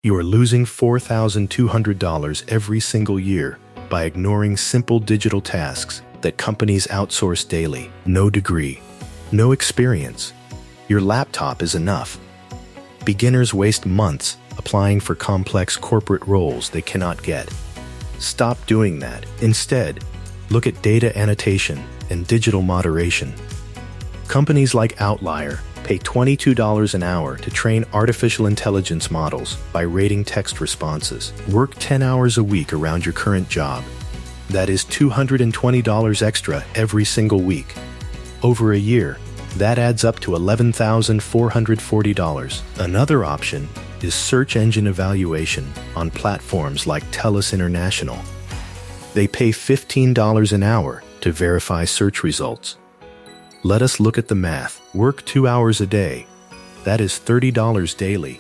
You are losing $4,200 every single year by ignoring simple digital tasks that companies outsource daily. No degree, no experience. Your laptop is enough. Beginners waste months applying for complex corporate roles they cannot get. Stop doing that. Instead, look at data annotation and digital moderation. Companies like Outlier pay $22 an hour to train artificial intelligence models by rating text responses. Work 10 hours a week around your current job. That is $220 extra every single week. Over a year, that adds up to $11,440. Another option is search engine evaluation on platforms like TELUS International. They pay $15 an hour to verify search results. Let us look at the math. Work 2 hours a day. That is $30 daily.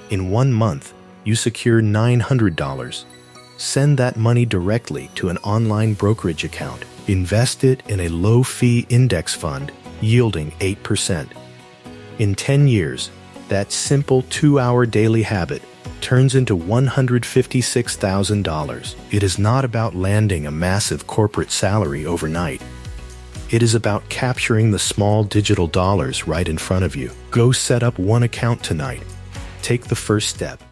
In 1 month, you secure $900. Send that money directly to an online brokerage account. Invest it in a low-fee index fund yielding 8%. In 10 years, that simple 2-hour daily habit turns into $156,000. It is not about landing a massive corporate salary overnight. It is about capturing the small digital dollars right in front of you. Go set up one account tonight. Take the first step.